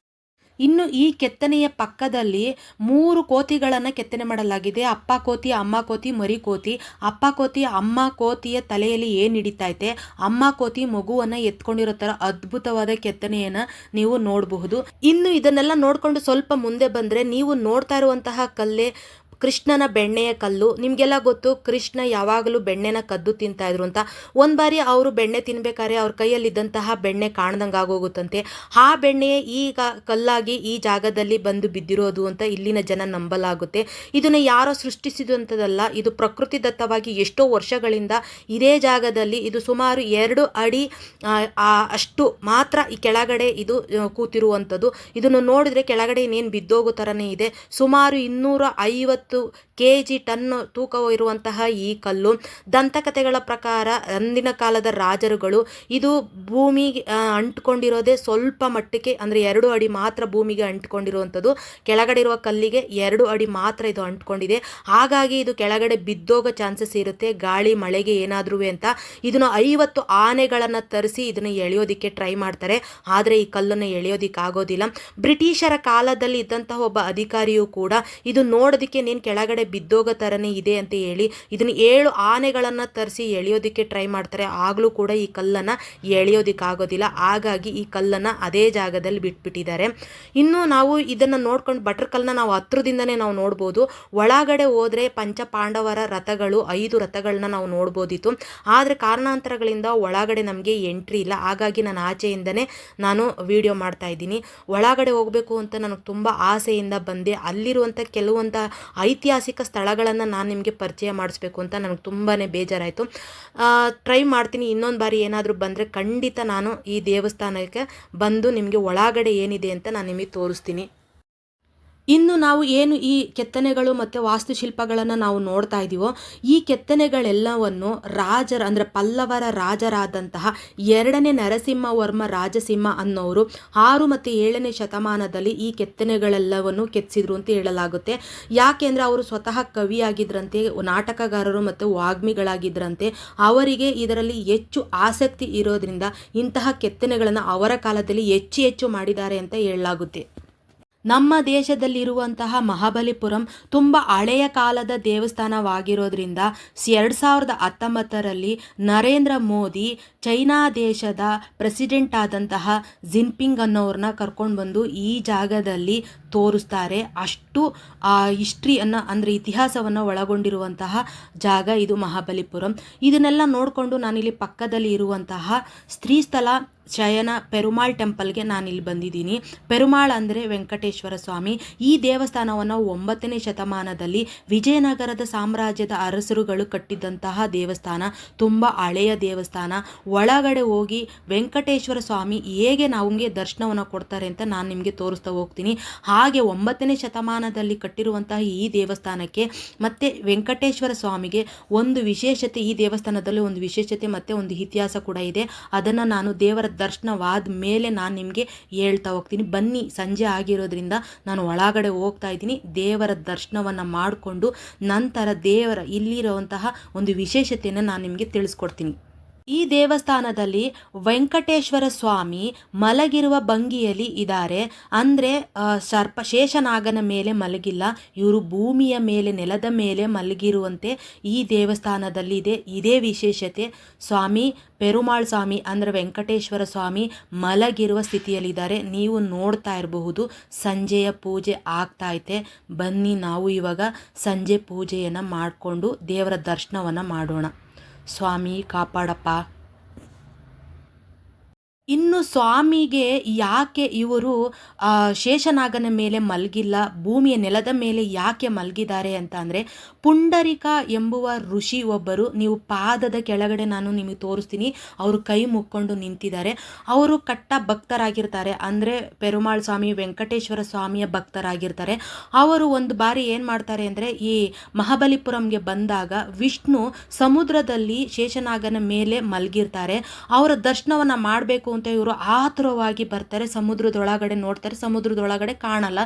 ಇನ್ನು ಈ ಕೆತ್ತನೆಯ ಪಕ್ಕದಲ್ಲಿ 3 ಕೋತಿಗಳನ್ನು ಕೆತ್ತನೆ ಮಾಡಲಾಗಿದೆ. ಅಪ್ಪ ಕೋತಿ, ಅಮ್ಮ ಕೋತಿ, ಮರಿ ಕೋತಿ. ಅಪ್ಪ ಕೋತಿ ಅಮ್ಮ ಕೋತಿಯ ತಲೆಯಲ್ಲಿ ಏನು ಹಿಡಿತೈತೆ, ಅಮ್ಮ ಕೋತಿ ಮಗುವನ್ನು ಎತ್ಕೊಂಡಿರೋ ಥರ ಅದ್ಭುತವಾದ ಕೆತ್ತನೆಯನ್ನು ನೀವು ನೋಡಬಹುದು. ಇನ್ನು ಇದನ್ನೆಲ್ಲ ನೋಡಿಕೊಂಡು ಸ್ವಲ್ಪ ಮುಂದೆ ಬಂದರೆ ನೀವು ನೋಡ್ತಾ ಇರುವಂತಹ ಕಲ್ಲೇ ಕೃಷ್ಣನ ಬೆಣ್ಣೆಯ ಕಲ್ಲು. ನಿಮಗೆಲ್ಲ ಗೊತ್ತು, ಕೃಷ್ಣ ಯಾವಾಗಲೂ ಬೆಣ್ಣೆನ ಕದ್ದು ತಿಂತಾಯಿದ್ರು ಅಂತ. ಒಂದು ಬಾರಿ ಅವರು ಬೆಣ್ಣೆ ತಿನ್ಬೇಕಾದ್ರೆ ಅವ್ರ ಕೈಯಲ್ಲಿದ್ದಂತಹ ಬೆಣ್ಣೆ ಕಾಣ್ದಂಗೆ ಆಗೋಗುತ್ತಂತೆ. ಆ ಬೆಣ್ಣೆ ಈಗ ಕಲ್ಲಾಗಿ ಈ ಜಾಗದಲ್ಲಿ ಬಂದು ಬಿದ್ದಿರೋದು ಅಂತ ಇಲ್ಲಿನ ಜನ ನಂಬಲಾಗುತ್ತೆ. ಇದನ್ನು ಯಾರೋ ಸೃಷ್ಟಿಸಿದಂಥದ್ದಲ್ಲ, ಇದು ಪ್ರಕೃತಿ ದತ್ತವಾಗಿ ಎಷ್ಟೋ ವರ್ಷಗಳಿಂದ ಇದೇ ಜಾಗದಲ್ಲಿ ಇದು ಸುಮಾರು 2 ಅಡಿ ಅಷ್ಟು ಮಾತ್ರ ಈ ಕೆಳಗಡೆ ಇದು ಕೂತಿರುವಂಥದ್ದು. ಇದನ್ನು ನೋಡಿದರೆ ಕೆಳಗಡೆ ಇನ್ನೇನು ಬಿದ್ದೋಗೋ ಥರನೇ ಇದೆ. ಸುಮಾರು 250 kg ಟನ್ ತೂಕ ಇರುವಂತಹ ಈ ಕಲ್ಲು. ದಂತಕಥೆಗಳ ಪ್ರಕಾರ ಅಂದಿನ ಕಾಲದ ರಾಜರುಗಳು ಇದು ಭೂಮಿಗೆ ಅಂಟ್ಕೊಂಡಿರೋದೇ ಸ್ವಲ್ಪ ಮಟ್ಟಕ್ಕೆ, ಅಂದರೆ 2 ಅಡಿ ಮಾತ್ರ ಭೂಮಿಗೆ ಅಂಟ್ಕೊಂಡಿರುವಂಥದ್ದು. ಕೆಳಗಡೆ ಇರುವ ಕಲ್ಲಿಗೆ 2 ಅಡಿ ಮಾತ್ರ ಇದು ಅಂಟ್ಕೊಂಡಿದೆ. ಹಾಗಾಗಿ ಇದು ಕೆಳಗಡೆ ಬಿದ್ದೋಗೋ ಚಾನ್ಸಸ್ ಇರುತ್ತೆ, ಗಾಳಿ ಮಳೆಗೆ ಏನಾದ್ರೂ ಅಂತ. ಇದನ್ನು 50 ಆನೆಗಳನ್ನು ತರಿಸಿ ಇದನ್ನು ಎಳೆಯೋದಕ್ಕೆ ಟ್ರೈ ಮಾಡ್ತಾರೆ. ಆದರೆ ಈ ಕಲ್ಲನ್ನು ಎಳೆಯೋದಕ್ಕೆ ಆಗೋದಿಲ್ಲ. ಬ್ರಿಟಿಷರ ಕಾಲದಲ್ಲಿ ಇದ್ದಂತಹ ಒಬ್ಬ ಅಧಿಕಾರಿಯು ಕೂಡ ಇದು ನೋಡೋದಕ್ಕೆ ಕೆಳಗಡೆ ಬಿದ್ದೋಗೋ ಥರನೇ ಇದೆ ಅಂತ ಹೇಳಿ ಇದನ್ನು 7 ಆನೆಗಳನ್ನು ತರಿಸಿ ಎಳೆಯೋದಕ್ಕೆ ಟ್ರೈ ಮಾಡ್ತಾರೆ. ಆಗಲೂ ಕೂಡ ಈ ಕಲ್ಲನ್ನು ಎಳೆಯೋದಕ್ಕಾಗೋದಿಲ್ಲ. ಹಾಗಾಗಿ ಈ ಕಲ್ಲನ್ನು ಅದೇ ಜಾಗದಲ್ಲಿ ಬಿಟ್ಬಿಟ್ಟಿದ್ದಾರೆ. ಇನ್ನು ನಾವು ಇದನ್ನು ನೋಡ್ಕೊಂಡು ಭಟ್ರ ಕಲ್ಲನ್ನ ನಾವು ಹತ್ರದಿಂದನೇ ನಾವು ನೋಡ್ಬೋದು. ಒಳಗಡೆ ಹೋದರೆ ಪಂಚಪಾಂಡವರ ರಥಗಳು 5 ರಥಗಳನ್ನ ನಾವು ನೋಡ್ಬೋದಿತ್ತು. ಆದರೆ ಕಾರಣಾಂತರಗಳಿಂದ ಒಳಗಡೆ ನಮಗೆ ಎಂಟ್ರಿ ಇಲ್ಲ. ಹಾಗಾಗಿ ನಾನು ಆಚೆಯಿಂದನೇ ನಾನು ವಿಡಿಯೋ ಮಾಡ್ತಾ ಇದ್ದೀನಿ. ಒಳಗಡೆ ಹೋಗಬೇಕು ಅಂತ ನನಗೆ ತುಂಬ ಆಸೆಯಿಂದ ಬಂದೆ. ಅಲ್ಲಿರುವಂಥ ಕೆಲವೊಂಥ ಐತಿಹಾಸಿಕ ಸ್ಥಳಗಳನ್ನು ನಾನು ನಿಮಗೆ ಪರಿಚಯ ಮಾಡಿಸ್ಬೇಕು ಅಂತ ನನಗೆ ತುಂಬಾ ಬೇಜಾರಾಯಿತು. ಟ್ರೈ ಮಾಡ್ತೀನಿ. ಇನ್ನೊಂದು ಬಾರಿ ಏನಾದರೂ ಬಂದರೆ ಖಂಡಿತ ನಾನು ಈ ದೇವಸ್ಥಾನಕ್ಕೆ ಬಂದು ನಿಮಗೆ ಒಳಗಡೆ ಏನಿದೆ ಅಂತ ನಾನು ನಿಮಗೆ ತೋರಿಸ್ತೀನಿ. ಇನ್ನು ನಾವು ಏನು ಈ ಕೆತ್ತನೆಗಳು ಮತ್ತು ವಾಸ್ತುಶಿಲ್ಪಗಳನ್ನು ನಾವು ನೋಡ್ತಾ ಇದ್ದೀವೋ, ಈ ಕೆತ್ತನೆಗಳೆಲ್ಲವನ್ನು ರಾಜರ ಅಂದರೆ ಪಲ್ಲವರ ರಾಜರಾದಂತಹ 2ನೇ ನರಸಿಂಹವರ್ಮ ರಾಜಸಿಂಹ ಅನ್ನೋರು 6 ಮತ್ತು 7ನೇ ಶತಮಾನದಲ್ಲಿ ಈ ಕೆತ್ತನೆಗಳೆಲ್ಲವನ್ನು ಕೆತ್ತಿಸಿದ್ರು ಅಂತ ಹೇಳಲಾಗುತ್ತೆ. ಯಾಕೆಂದರೆ ಅವರು ಸ್ವತಃ ಕವಿಯಾಗಿದ್ದರಂತೆ, ನಾಟಕಗಾರರು ಮತ್ತು ವಾಗ್ಮಿಗಳಾಗಿದ್ದರಂತೆ. ಅವರಿಗೆ ಇದರಲ್ಲಿ ಹೆಚ್ಚು ಆಸಕ್ತಿ ಇರೋದ್ರಿಂದ ಇಂತಹ ಕೆತ್ತನೆಗಳನ್ನು ಅವರ ಕಾಲದಲ್ಲಿ ಹೆಚ್ಚು ಮಾಡಿದ್ದಾರೆ ಅಂತ ಹೇಳಲಾಗುತ್ತೆ. ನಮ್ಮ ದೇಶದಲ್ಲಿರುವಂತಹ ಮಹಾಬಲಿಪುರಂ ತುಂಬ ಹಳೆಯ ಕಾಲದ ದೇವಸ್ಥಾನವಾಗಿರೋದ್ರಿಂದ 2019ರಲ್ಲಿ ನರೇಂದ್ರ ಮೋದಿ ಚೈನಾ ದೇಶದ ಪ್ರೆಸಿಡೆಂಟ್ ಆದಂತಹ ಜಿನ್ಪಿಂಗ್ ಅನ್ನೋರನ್ನ ಕರ್ಕೊಂಡು ಬಂದು ಈ ಜಾಗದಲ್ಲಿ ತೋರಿಸ್ತಾರೆ. ಅಷ್ಟು ಹಿಸ್ಟ್ರಿಯನ್ನು ಅಂದರೆ ಇತಿಹಾಸವನ್ನು ಒಳಗೊಂಡಿರುವಂತಹ ಜಾಗ ಇದು ಮಹಾಬಲಿಪುರಂ. ಇದನ್ನೆಲ್ಲ ನೋಡಿಕೊಂಡು ನಾನಿಲ್ಲಿ ಪಕ್ಕದಲ್ಲಿ ಇರುವಂತಹ ಶ್ರೀಸ್ಥಳ ಶಯನ ಪೆರುಮಾಳ್ ಟೆಂಪಲ್ಗೆ ನಾನಿಲ್ಲಿ ಬಂದಿದ್ದೀನಿ. ಪೆರುಮಾಳ್ ಅಂದರೆ ವೆಂಕಟೇಶ್ವರ ಸ್ವಾಮಿ. ಈ ದೇವಸ್ಥಾನವನ್ನು 9ನೇ ಶತಮಾನದಲ್ಲಿ ವಿಜಯನಗರದ ಸಾಮ್ರಾಜ್ಯದ ಅರಸರುಗಳು ಕಟ್ಟಿದ್ದಂತಹ ದೇವಸ್ಥಾನ. ತುಂಬ ಹಳೆಯ ದೇವಸ್ಥಾನ. ಒಳಗಡೆ ಹೋಗಿ ವೆಂಕಟೇಶ್ವರ ಸ್ವಾಮಿ ಹೇಗೆ ನಮಗೆ ದರ್ಶನವನ್ನು ಕೊಡ್ತಾರೆ ಅಂತ ನಾನು ನಿಮಗೆ ತೋರಿಸ್ತಾ ಹೋಗ್ತೀನಿ. ಹಾಗೆ 9ನೇ ಶತಮಾನದಲ್ಲಿ ಕಟ್ಟಿರುವಂತಹ ಈ ದೇವಸ್ಥಾನಕ್ಕೆ ಮತ್ತು ವೆಂಕಟೇಶ್ವರ ಸ್ವಾಮಿಗೆ ಒಂದು ವಿಶೇಷತೆ, ಈ ದೇವಸ್ಥಾನದಲ್ಲಿ ಒಂದು ವಿಶೇಷತೆ ಮತ್ತು ಒಂದು ಇತಿಹಾಸ ಕೂಡ ಇದೆ. ಅದನ್ನು ನಾನು ದೇವರ ದರ್ಶನವಾದ ಮೇಲೆ ನಾನು ನಿಮಗೆ ಹೇಳ್ತಾ ಹೋಗ್ತೀನಿ. ಬನ್ನಿ, ಸಂಜೆ ಆಗಿರೋದ್ರಿಂದ ನಾನು ಒಳಗಡೆ ಹೋಗ್ತಾ ಇದ್ದೀನಿ. ದೇವರ ದರ್ಶನವನ್ನು ಮಾಡಿಕೊಂಡು ನಂತರ ದೇವರ ಇಲ್ಲಿರುವಂತಹ ಒಂದು ವಿಶೇಷತೆಯನ್ನು ನಾನು ನಿಮಗೆ ತಿಳಿಸ್ಕೊಡ್ತೀನಿ. ಈ ದೇವಸ್ಥಾನದಲ್ಲಿ ವೆಂಕಟೇಶ್ವರ ಸ್ವಾಮಿ ಮಲಗಿರುವ ಭಂಗಿಯಲ್ಲಿ ಇದ್ದಾರೆ. ಅಂದರೆ ಶೇಷನಾಗನ ಮೇಲೆ ಮಲಗಿಲ್ಲ, ಇವರು ಭೂಮಿಯ ಮೇಲೆ, ನೆಲದ ಮೇಲೆ ಮಲಗಿರುವಂತೆ ಈ ದೇವಸ್ಥಾನದಲ್ಲಿ ಇದೆ. ಇದೇ ವಿಶೇಷತೆ. ಸ್ವಾಮಿ ಪೆರುಮಾಳ್ ಸ್ವಾಮಿ ಅಂದರೆ ವೆಂಕಟೇಶ್ವರ ಸ್ವಾಮಿ ಮಲಗಿರುವ ಸ್ಥಿತಿಯಲ್ಲಿದ್ದಾರೆ. ನೀವು ನೋಡ್ತಾ ಇರಬಹುದು. ಸಂಜೆಯ ಪೂಜೆ ಆಗ್ತಾ ಐತೆ. ಬನ್ನಿ, ನಾವು ಇವಾಗ ಸಂಜೆ ಪೂಜೆಯನ್ನು ಮಾಡಿಕೊಂಡು ದೇವರ ದರ್ಶನವನ್ನು ಮಾಡೋಣ. ಸ್ವಾಮಿ ಕಾಪಾಡಪ್ಪ. ಇನ್ನು ಸ್ವಾಮಿಗೆ ಯಾಕೆ ಇವರು ಶೇಷನಾಗನ ಮೇಲೆ ಮಲಗಿಲ್ಲ, ಭೂಮಿಯ ನೆಲದ ಮೇಲೆ ಯಾಕೆ ಮಲಗಿದ್ದಾರೆ ಅಂತ ಅಂದರೆ, ಪುಂಡರಿಕ ಎಂಬುವ ಋಷಿ ಒಬ್ಬರು, ನೀವು ಪಾದದ ಕೆಳಗಡೆ ನಾನು ನಿಮಗೆ ತೋರಿಸ್ತೀನಿ, ಅವರು ಕೈ ಮುಕ್ಕೊಂಡು ನಿಂತಿದ್ದಾರೆ. ಅವರು ಕಟ್ಟ ಭಕ್ತರಾಗಿರ್ತಾರೆ. ಅಂದರೆ ಪೆರುಮಾಳ್ ಸ್ವಾಮಿ ವೆಂಕಟೇಶ್ವರ ಸ್ವಾಮಿಯ ಭಕ್ತರಾಗಿರ್ತಾರೆ. ಅವರು ಒಂದು ಬಾರಿ ಏನು ಮಾಡ್ತಾರೆ ಅಂದರೆ, ಈ ಮಹಾಬಲಿಪುರಂಗೆ ಬಂದಾಗ ವಿಷ್ಣು ಸಮುದ್ರದಲ್ಲಿ ಶೇಷನಾಗನ ಮೇಲೆ ಮಲಗಿರ್ತಾರೆ. ಅವರ ದರ್ಶನವನ್ನು ಮಾಡಬೇಕು ಅಂತ ಇವರು ಆತುರವಾಗಿ ಬರ್ತಾರೆ. ಸಮುದ್ರದೊಳಗಡೆ ನೋಡ್ತಾರೆ, ಸಮುದ್ರದೊಳಗಡೆ ಕಾಣಲ್ಲ.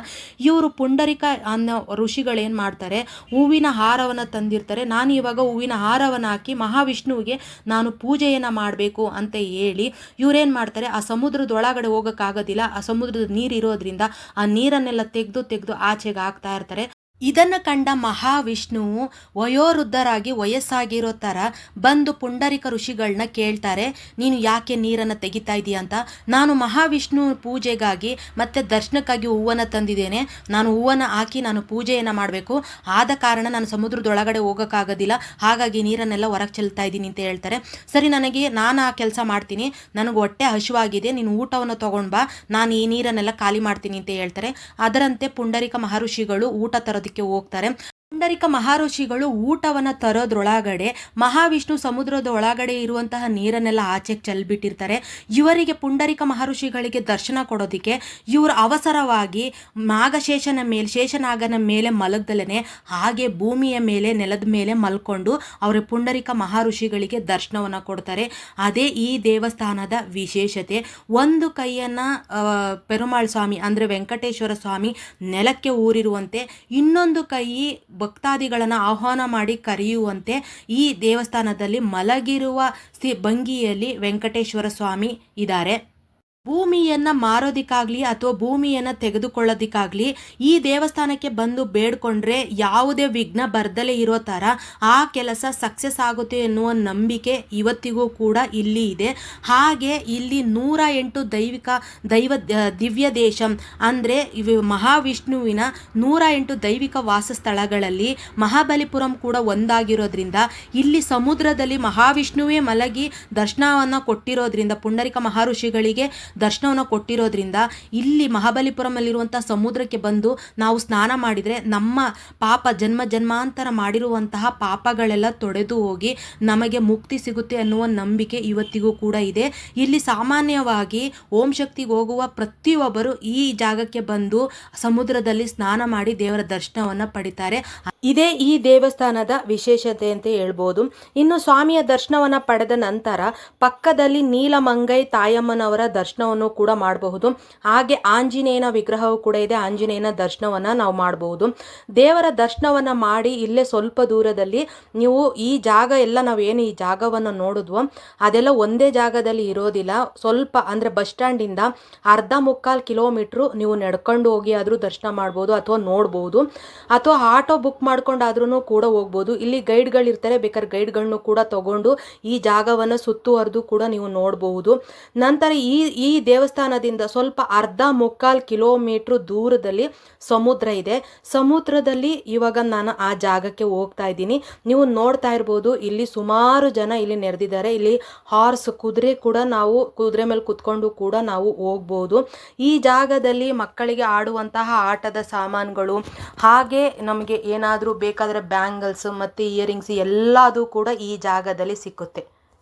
ಇವರು ಪುಂಡರಿಕ ಅನ್ನೋ ಋಷಿಗಳೇನು ಮಾಡ್ತಾರೆ, ಹೂವಿನ ಹಾರವನ್ನು ತಂದಿರ್ತಾರೆ. ನಾನು ಇವಾಗ ಹೂವಿನ ಹಾರವನ್ನು ಹಾಕಿ ಮಹಾವಿಷ್ಣುವಿಗೆ ನಾನು ಪೂಜೆಯನ್ನು ಮಾಡಬೇಕು ಅಂತ ಹೇಳಿ ಇವರೇನು ಮಾಡ್ತಾರೆ, ಆ ಸಮುದ್ರದೊಳಗಡೆ ಹೋಗೋಕ್ಕಾಗೋದಿಲ್ಲ. ಆ ಸಮುದ್ರದ ನೀರು ಇರೋದ್ರಿಂದ ಆ ನೀರನ್ನೆಲ್ಲ ತೆಗೆದು ಆಚೆಗೆ ಹಾಕ್ತಾ ಇರ್ತಾರೆ. ಇದನ್ನು ಕಂಡ ಮಹಾವಿಷ್ಣುವು ವಯೋವೃದ್ಧರಾಗಿ ವಯಸ್ಸಾಗಿರೋ ಥರ ಬಂದು ಪುಂಡರಿಕ ಋಷಿಗಳನ್ನ ಕೇಳ್ತಾರೆ, ನೀನು ಯಾಕೆ ನೀರನ್ನು ತೆಗಿತಾ ಇದೀಯ ಅಂತ. ನಾನು ಮಹಾವಿಷ್ಣು ಪೂಜೆಗಾಗಿ ಮತ್ತು ದರ್ಶನಕ್ಕಾಗಿ ಹೂವನ್ನು ತಂದಿದ್ದೇನೆ. ನಾನು ಹೂವನ್ನು ಹಾಕಿ ನಾನು ಪೂಜೆಯನ್ನು ಮಾಡಬೇಕು. ಆದ ಕಾರಣ ನಾನು ಸಮುದ್ರದೊಳಗಡೆ ಹೋಗೋಕ್ಕಾಗೋದಿಲ್ಲ, ಹಾಗಾಗಿ ನೀರನ್ನೆಲ್ಲ ಹೊರಗೆ ಚೆಲ್ತಾ ಇದ್ದೀನಿ ಅಂತ ಹೇಳ್ತಾರೆ. ಸರಿ, ನಾನು ಆ ಕೆಲಸ ಮಾಡ್ತೀನಿ, ನನಗೆ ಹೊಟ್ಟೆ ಹಸಿವಾಗಿದೆ, ನೀನು ಊಟವನ್ನು ತೊಗೊಂಡು ಬಾ, ನಾನು ಈ ನೀರನ್ನೆಲ್ಲ ಖಾಲಿ ಮಾಡ್ತೀನಿ ಅಂತ ಹೇಳ್ತಾರೆ. ಅದರಂತೆ ಪುಂಡರಿಕ ಮಹರ್ಷಿಗಳು ಊಟ ತರೋದಕ್ಕೆ ಹೋಗ್ತಾರೆ. ಪುಂಡರಿಕ ಮಹರ್ಷಿಗಳು ಊಟವನ್ನು ತರೋದ್ರೊಳಗಡೆ ಮಹಾವಿಷ್ಣು ಸಮುದ್ರದ ಒಳಗಡೆ ಇರುವಂತಹ ನೀರನ್ನೆಲ್ಲ ಆಚೆಗೆ ಚೆಲ್ಬಿಟ್ಟಿರ್ತಾರೆ. ಇವರಿಗೆ ಪುಂಡರಿಕ ಮಹರ್ಷಿಗಳಿಗೆ ದರ್ಶನ ಕೊಡೋದಕ್ಕೆ ಇವರು ಅವಸರವಾಗಿ ಶೇಷನಾಗನ ಮೇಲೆ ಮಲಗ್ದಲೇ ಹಾಗೆ ಭೂಮಿಯ ಮೇಲೆ, ನೆಲದ ಮೇಲೆ ಮಲ್ಕೊಂಡು ಅವರು ಪುಂಡರಿಕ ಮಹರ್ಷಿಗಳಿಗೆ ದರ್ಶನವನ್ನು ಕೊಡ್ತಾರೆ. ಅದೇ ಈ ದೇವಸ್ಥಾನದ ವಿಶೇಷತೆ. ಒಂದು ಕೈಯನ್ನು ಪೆರುಮಾಳ್ ಸ್ವಾಮಿ ಅಂದರೆ ವೆಂಕಟೇಶ್ವರ ಸ್ವಾಮಿ ನೆಲಕ್ಕೆ ಊರಿರುವಂತೆ, ಇನ್ನೊಂದು ಕೈ ಭಕ್ತಾದಿಗಳನ್ನು ಆಹ್ವಾನ ಮಾಡಿ ಕರೆಯುವಂತೆ ಈ ದೇವಸ್ಥಾನದಲ್ಲಿ ಮಲಗಿರುವ ಭಂಗಿಯಲ್ಲಿ ವೆಂಕಟೇಶ್ವರ ಸ್ವಾಮಿ ಇದ್ದಾರೆ. ಭೂಮಿಯನ್ನು ಮಾರೋದಕ್ಕಾಗಲಿ ಅಥವಾ ಭೂಮಿಯನ್ನು ತೆಗೆದುಕೊಳ್ಳೋದಕ್ಕಾಗಲಿ ಈ ದೇವಸ್ಥಾನಕ್ಕೆ ಬಂದು ಬೇಡ್ಕೊಂಡ್ರೆ ಯಾವುದೇ ವಿಘ್ನ ಬರ್ದಲೇ ಇರೋ ಥರ ಆ ಕೆಲಸ ಸಕ್ಸಸ್ ಆಗುತ್ತೆ ಎನ್ನುವ ನಂಬಿಕೆ ಇವತ್ತಿಗೂ ಕೂಡ ಇಲ್ಲಿ ಇದೆ. ಹಾಗೆ ಇಲ್ಲಿ 108 ದಿವ್ಯ ದೇಶ ಅಂದರೆ ಮಹಾವಿಷ್ಣುವಿನ 108 ದೈವಿಕ ವಾಸಸ್ಥಳಗಳಲ್ಲಿ ಮಹಾಬಲಿಪುರಂ ಕೂಡ ಒಂದಾಗಿರೋದ್ರಿಂದ ಇಲ್ಲಿ ಸಮುದ್ರದಲ್ಲಿ ಮಹಾವಿಷ್ಣುವೇ ಮಲಗಿ ದರ್ಶನವನ್ನು ಕೊಟ್ಟಿರೋದ್ರಿಂದ, ಪುಂಡರಿಕ ಮಹರ್ಷಿಗಳಿಗೆ ದರ್ಶನವನ್ನು ಕೊಟ್ಟಿರೋದ್ರಿಂದ ಇಲ್ಲಿ ಮಹಾಬಲಿಪುರಮಲ್ಲಿರುವಂಥ ಸಮುದ್ರಕ್ಕೆ ಬಂದು ನಾವು ಸ್ನಾನ ಮಾಡಿದರೆ ನಮ್ಮ ಪಾಪ ಜನ್ಮಾಂತರ ಮಾಡಿರುವಂತಹ ಪಾಪಗಳೆಲ್ಲ ತೊಡೆದು ಹೋಗಿ ನಮಗೆ ಮುಕ್ತಿ ಸಿಗುತ್ತೆ ಅನ್ನುವ ನಂಬಿಕೆ ಇವತ್ತಿಗೂ ಕೂಡ ಇದೆ. ಇಲ್ಲಿ ಸಾಮಾನ್ಯವಾಗಿ ಓಂ ಶಕ್ತಿಗೆ ಹೋಗುವ ಪ್ರತಿಯೊಬ್ಬರು ಈ ಜಾಗಕ್ಕೆ ಬಂದು ಸಮುದ್ರದಲ್ಲಿ ಸ್ನಾನ ಮಾಡಿ ದೇವರ ದರ್ಶನವನ್ನು ಪಡಿತಾರೆ. ಇದೇ ಈ ದೇವಸ್ಥಾನದ ವಿಶೇಷತೆ ಅಂತ ಹೇಳ್ಬೋದು. ಇನ್ನು ಸ್ವಾಮಿಯ ದರ್ಶನವನ್ನು ಪಡೆದ ನಂತರ ಪಕ್ಕದಲ್ಲಿ ನೀಲಮಂಗೈ ತಾಯಮ್ಮನವರ ದರ್ಶನವನ್ನು ಕೂಡ ಮಾಡಬಹುದು. ಹಾಗೆ ಆಂಜನೇಯನ ವಿಗ್ರಹವೂ ಕೂಡ ಇದೆ. ಆಂಜನೇಯನ ದರ್ಶನವನ್ನು ನಾವು ಮಾಡಬಹುದು. ದೇವರ ದರ್ಶನವನ್ನು ಮಾಡಿ ಇಲ್ಲೇ ಸ್ವಲ್ಪ ದೂರದಲ್ಲಿ ನೀವು ಈ ಜಾಗ ಎಲ್ಲ ನಾವೇನು ಈ ಜಾಗವನ್ನು ನೋಡಿದ್ವೋ ಅದೆಲ್ಲ ಒಂದೇ ಜಾಗದಲ್ಲಿ ಇರೋದಿಲ್ಲ. ಸ್ವಲ್ಪ ಅಂದರೆ ಬಸ್ ಸ್ಟ್ಯಾಂಡಿಂದ 1/4 ಕಿಲೋಮೀಟ್ರು ನೀವು ನಡ್ಕೊಂಡು ಹೋಗಿ ಆದರೂ ದರ್ಶನ ಮಾಡ್ಬೋದು ಅಥವಾ ನೋಡ್ಬೋದು, ಅಥವಾ ಆಟೋ ಬುಕ್ ಮಾಡ್ಕೊಂಡಾದ್ರೂ ಕೂಡ ಹೋಗ್ಬೋದು. ಇಲ್ಲಿ ಗೈಡ್ಗಳಿರ್ತಾರೆ, ಬೇಕಾದ್ರೆ ಗೈಡ್ಗಳನ್ನು ಕೂಡ ತಗೊಂಡು ಈ ಜಾಗವನ್ನು ಸುತ್ತುವರೆದು ಕೂಡ ನೀವು ನೋಡಬಹುದು. ನಂತರ ಈ ಈ ದೇವಸ್ಥಾನದಿಂದ ಸ್ವಲ್ಪ ಅರ್ಧ ಮುಕ್ಕಾಲು ಕಿಲೋಮೀಟ್ರ್ ದೂರದಲ್ಲಿ ಸಮುದ್ರ ಇದೆ. ಸಮುದ್ರದಲ್ಲಿ ಇವಾಗ ನಾನು ಆ ಜಾಗಕ್ಕೆ ಹೋಗ್ತಾ ಇದ್ದೀನಿ. ನೀವು ನೋಡ್ತಾ ಇರ್ಬೋದು, ಇಲ್ಲಿ ಸುಮಾರು ಜನ ಇಲ್ಲಿ ನೆರೆದಿದ್ದಾರೆ. ಇಲ್ಲಿ ಹಾರ್ಸ್ ಕುದುರೆ ಕೂಡ, ನಾವು ಕುದುರೆ ಮೇಲೆ ಕುತ್ಕೊಂಡು ಕೂಡ ನಾವು ಹೋಗ್ಬೋದು. ಈ ಜಾಗದಲ್ಲಿ ಮಕ್ಕಳಿಗೆ ಆಡುವಂತಹ ಆಟದ ಸಾಮಾನುಗಳು, ಹಾಗೆ ನಮಗೆ ಏನಾದರೂ ಬೇಕಾದರೆ ಬ್ಯಾಂಗಲ್ಸ್ ಮತ್ತು ಇಯರಿಂಗ್ಸ್ ಎಲ್ಲದೂ ಕೂಡ ಈ ಜಾಗದಲ್ಲಿ ಸಿಕ್ಕುತ್ತೆ.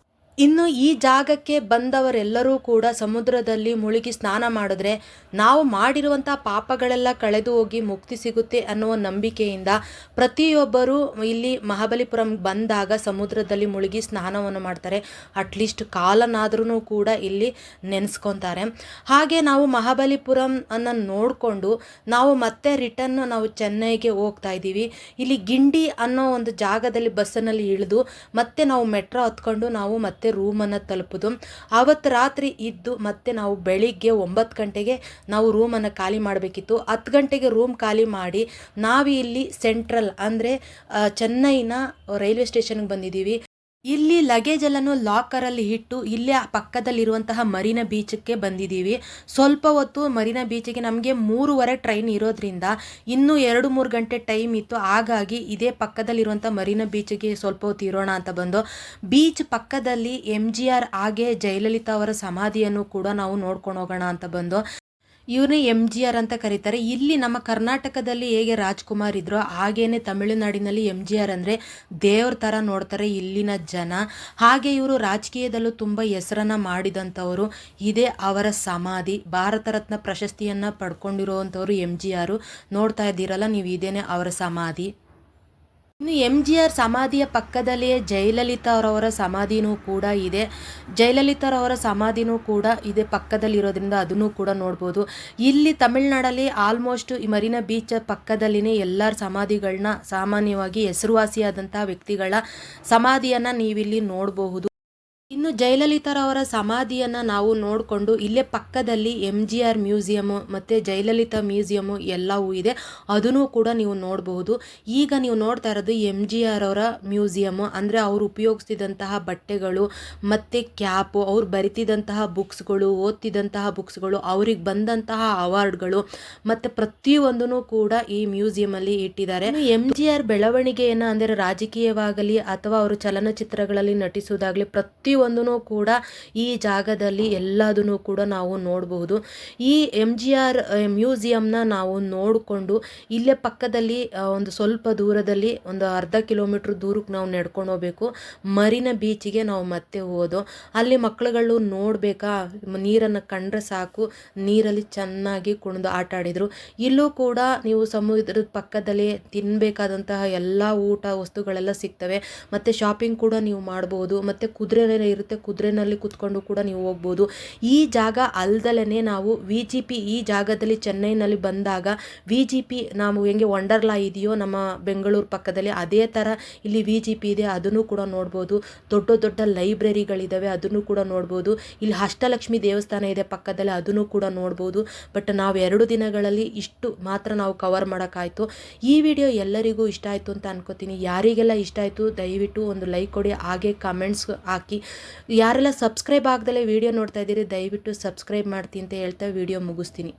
ಇನ್ನು ಈ ಜಾಗಕ್ಕೆ ಬಂದವರೆಲ್ಲರೂ ಕೂಡ ಸಮುದ್ರದಲ್ಲಿ ಮುಳುಗಿ ಸ್ನಾನ ಮಾಡಿದ್ರೆ ನಾವು ಮಾಡಿರುವಂಥ ಪಾಪಗಳೆಲ್ಲ ಕಳೆದು ಹೋಗಿ ಮುಕ್ತಿ ಸಿಗುತ್ತೆ ಅನ್ನುವ ನಂಬಿಕೆಯಿಂದ ಪ್ರತಿಯೊಬ್ಬರು ಇಲ್ಲಿ ಮಹಾಬಲಿಪುರಂ ಬಂದಾಗ ಸಮುದ್ರದಲ್ಲಿ ಮುಳುಗಿ ಸ್ನಾನವನ್ನು ಮಾಡ್ತಾರೆ. ಅಟ್ಲೀಸ್ಟ್ ಕಾಲನಾದ್ರೂ ಕೂಡ ಇಲ್ಲಿ ನೆನೆಸ್ಕೊತಾರೆ. ಹಾಗೆ ನಾವು ಮಹಾಬಲಿಪುರಂ ಅನ್ನು ನೋಡಿಕೊಂಡು ನಾವು ಮತ್ತೆ ರಿಟರ್ನ್ ನಾವು ಚೆನ್ನೈಗೆ ಹೋಗ್ತಾ ಇದ್ದೀವಿ. ಇಲ್ಲಿ ಗಿಂಡಿ ಅನ್ನೋ ಒಂದು ಜಾಗದಲ್ಲಿ ಬಸ್ಸಿನಲ್ಲಿ ಇಳಿದು ಮತ್ತೆ ನಾವು ಮೆಟ್ರೋ ಹತ್ಕೊಂಡು ನಾವು ಮತ್ತೆ ರೂಮನ್ನು ತಲುಪೋದು. ಆವತ್ತು ರಾತ್ರಿ ಇದ್ದು ಮತ್ತೆ ನಾವು ಬೆಳಿಗ್ಗೆ 9 ಗಂಟೆಗೆ ನಾವು ರೂಮನ್ನು ಖಾಲಿ ಮಾಡಬೇಕಿತ್ತು. 10 ಗಂಟೆಗೆ ರೂಮ್ ಖಾಲಿ ಮಾಡಿ ನಾವು ಇಲ್ಲಿ ಸೆಂಟ್ರಲ್ ಅಂದರೆ ಚೆನ್ನೈನ ರೈಲ್ವೆ ಸ್ಟೇಷನ್ಗೆ ಬಂದಿದ್ದೀವಿ. ಇಲ್ಲಿ ಲಗೇಜ್ ಎಲ್ಲನೂ ಲಾಕರಲ್ಲಿ ಇಟ್ಟು ಇಲ್ಲೇ ಪಕ್ಕದಲ್ಲಿರುವಂತಹ ಮರೀನಾ ಬೀಚಕ್ಕೆ ಬಂದಿದ್ದೀವಿ. ಸ್ವಲ್ಪ ಹೊತ್ತು ಮರೀನಾ ಬೀಚಿಗೆ ನಮಗೆ 3:30 ಟ್ರೈನ್ ಇರೋದ್ರಿಂದ ಇನ್ನೂ 2-3 ಗಂಟೆ ಟೈಮ್ ಇತ್ತು. ಹಾಗಾಗಿ ಇದೇ ಪಕ್ಕದಲ್ಲಿರುವಂಥ ಮರೀನಾ ಬೀಚಿಗೆ ಸ್ವಲ್ಪ ಹೊತ್ತು ಇರೋಣ ಅಂತ ಬಂದು, ಬೀಚ್ ಪಕ್ಕದಲ್ಲಿ MGR ಹಾಗೆ ಜಯಲಲಿತಾ ಅವರ ಸಮಾಧಿಯನ್ನು ಕೂಡ ನಾವು ನೋಡ್ಕೊಂಡು ಹೋಗೋಣ ಅಂತ ಬಂದು, ಇವ್ರನ್ನೇ MGR ಅಂತ ಕರೀತಾರೆ. ಇಲ್ಲಿ ನಮ್ಮ ಕರ್ನಾಟಕದಲ್ಲಿ ಹೇಗೆ ರಾಜ್ಕುಮಾರ್ ಇದ್ರೋ ಹಾಗೇನೆ ತಮಿಳುನಾಡಿನಲ್ಲಿ MGR ಅಂದರೆ ದೇವ್ರ ಥರ ನೋಡ್ತಾರೆ ಇಲ್ಲಿನ ಜನ. ಹಾಗೆ ಇವರು ರಾಜಕೀಯದಲ್ಲೂ ತುಂಬ ಹೆಸರನ್ನು ಮಾಡಿದಂಥವರು. ಇದೇ ಅವರ ಸಮಾಧಿ. ಭಾರತ ರತ್ನ ಪ್ರಶಸ್ತಿಯನ್ನು ಪಡ್ಕೊಂಡಿರುವಂಥವ್ರು MGR. ನೋಡ್ತಾ ಇದ್ದೀರಲ್ಲ ನೀವು, ಇದೇನೆ ಅವರ ಸಮಾಧಿ. ಇನ್ನು MGR ಸಮಾಧಿಯ ಪಕ್ಕದಲ್ಲಿಯೇ ಜಯಲಲಿತಾ ಅವರವರ ಸಮಾಧಿನೂ ಕೂಡ ಇದೆ. ಜಯಲಲಿತಾರವರ ಸಮಾಧಿನೂ ಕೂಡ ಇದೆ ಪಕ್ಕದಲ್ಲಿರೋದ್ರಿಂದ ಅದನ್ನು ಕೂಡ ನೋಡ್ಬೋದು. ಇಲ್ಲಿ ತಮಿಳ್ನಾಡಲ್ಲಿ ಆಲ್ಮೋಸ್ಟ್ ಈ ಮರೀನಾ ಬೀಚ್ ಪಕ್ಕದಲ್ಲಿನೇ ಎಲ್ಲರ ಸಮಾಧಿಗಳನ್ನ, ಸಾಮಾನ್ಯವಾಗಿ ಹೆಸರುವಾಸಿಯಾದಂಥ ವ್ಯಕ್ತಿಗಳ ಸಮಾಧಿಯನ್ನು ನೀವಿಲ್ಲಿ ನೋಡಬಹುದು. ಇನ್ನು ಜಯಲಲಿತಾರವರ ಸಮಾಧಿಯನ್ನು ನಾವು ನೋಡಿಕೊಂಡು ಇಲ್ಲೇ ಪಕ್ಕದಲ್ಲಿ MGR ಮ್ಯೂಸಿಯಮ್ಮು ಮತ್ತು ಜಯಲಲಿತಾ ಮ್ಯೂಸಿಯಮ್ಮು ಎಲ್ಲವೂ ಇದೆ. ಅದನ್ನು ಕೂಡ ನೀವು ನೋಡಬಹುದು. ಈಗ ನೀವು ನೋಡ್ತಾ ಇರೋದು MGR ಅವರ ಮ್ಯೂಸಿಯಮ್ಮು. ಅಂದರೆ ಅವರು ಉಪಯೋಗಿಸ್ತಿದ್ದಂತಹ ಬಟ್ಟೆಗಳು ಮತ್ತು ಕ್ಯಾಪು, ಅವ್ರು ಬರಿತಿದ್ದಂತಹ ಬುಕ್ಸ್ಗಳು, ಓದ್ತಿದ್ದಂತಹ ಬುಕ್ಸ್ಗಳು, ಅವ್ರಿಗೆ ಬಂದಂತಹ ಅವಾರ್ಡ್ಗಳು ಮತ್ತು ಪ್ರತಿಯೊಂದೂ ಕೂಡ ಈ ಮ್ಯೂಸಿಯಮಲ್ಲಿ ಇಟ್ಟಿದ್ದಾರೆ. MGR ಬೆಳವಣಿಗೆಯನ್ನು, ಅಂದರೆ ರಾಜಕೀಯವಾಗಲಿ ಅಥವಾ ಅವರು ಚಲನಚಿತ್ರಗಳಲ್ಲಿ ನಟಿಸುವುದಾಗಲಿ ಪ್ರತಿಯೊಂದು ಕೂಡ ಈ ಜಾಗದಲ್ಲಿ ಎಲ್ಲದನ್ನು ಕೂಡ ನಾವು ನೋಡಬಹುದು. ಈ MGR ಮ್ಯೂಸಿಯಂನ ನಾವು ನೋಡಿಕೊಂಡು ಇಲ್ಲೇ ಪಕ್ಕದಲ್ಲಿ ಒಂದು ಸ್ವಲ್ಪ ದೂರದಲ್ಲಿ ಒಂದು ಅರ್ಧ ಕಿಲೋಮೀಟ್ರ್ ದೂರಕ್ಕೆ ನಾವು ನಡ್ಕೊಂಡು ಹೋಗ್ಬೇಕು. ಮರೀನಾ ಬೀಚಿಗೆ ನಾವು ಮತ್ತೆ ಹೋದೋ. ಅಲ್ಲಿ ಮಕ್ಕಳುಗಳು ನೋಡಬೇಕಾ, ನೀರನ್ನು ಕಂಡ್ರೆ ಸಾಕು, ನೀರಲ್ಲಿ ಚೆನ್ನಾಗಿ ಕುಣಿದು ಆಟ ಆಡಿದರು. ಇಲ್ಲೂ ಕೂಡ ನೀವು ಸಮುದ್ರದ ಪಕ್ಕದಲ್ಲಿ ತಿನ್ನಬೇಕಾದಂತಹ ಎಲ್ಲ ಊಟ ವಸ್ತುಗಳೆಲ್ಲ ಸಿಗ್ತವೆ. ಮತ್ತು ಶಾಪಿಂಗ್ ಕೂಡ ನೀವು ಮಾಡ್ಬೋದು. ಮತ್ತು ಕುದುರೆ ಇರುತ್ತೆ, ಕುದುರೆನಲ್ಲಿ ಕುತ್ಕೊಂಡು ಕೂಡ ನೀವು ಹೋಗ್ಬೋದು. ಈ ಜಾಗ ಅಲ್ದಲೇ ನಾವು VGP ಈ ಜಾಗದಲ್ಲಿ ಚೆನ್ನೈನಲ್ಲಿ ಬಂದಾಗ VGP ನಾವು ಹೆಂಗೆ ವಂಡರ್ಲಾ ಇದೆಯೋ ನಮ್ಮ ಬೆಂಗಳೂರು ಪಕ್ಕದಲ್ಲಿ, ಅದೇ ಥರ ಇಲ್ಲಿ VGP ಇದೆ, ಅದನ್ನು ಕೂಡ ನೋಡ್ಬೋದು. ದೊಡ್ಡ ದೊಡ್ಡ ಲೈಬ್ರರಿಗಳಿದ್ದಾವೆ, ಅದನ್ನು ಕೂಡ ನೋಡ್ಬೋದು. ಇಲ್ಲಿ ಅಷ್ಟಲಕ್ಷ್ಮಿ ದೇವಸ್ಥಾನ ಇದೆ ಪಕ್ಕದಲ್ಲಿ, ಅದನ್ನು ಕೂಡ ನೋಡ್ಬೋದು. ಬಟ್ ನಾವು 2 ದಿನಗಳಲ್ಲಿ ಇಷ್ಟು ಮಾತ್ರ ನಾವು ಕವರ್ ಮಾಡೋಕ್ಕಾಯಿತು. ಈ ವಿಡಿಯೋ ಎಲ್ಲರಿಗೂ ಇಷ್ಟ ಆಯಿತು ಅಂತ ಅನ್ಕೋತೀನಿ. ಯಾರಿಗೆಲ್ಲ ಇಷ್ಟ ಆಯಿತು ದಯವಿಟ್ಟು ಒಂದು ಲೈಕ್ ಕೊಡಿ, ಹಾಗೆ ಕಮೆಂಟ್ಸ್ ಹಾಕಿ. ಯಾರೆಲ್ಲ ಸಬ್ಸ್ಕ್ರೈಬ್ ಆಗದಲ್ಲೇ ವಿಡಿಯೋ ನೋಡ್ತಾ ಇದ್ದೀರಿ ದಯವಿಟ್ಟು ಸಬ್ಸ್ಕ್ರೈಬ್ ಮಾಡ್ತೀನಿ ಅಂತ ಹೇಳ್ತಾ ವಿಡಿಯೋ ಮುಗಿಸ್ತೀನಿ.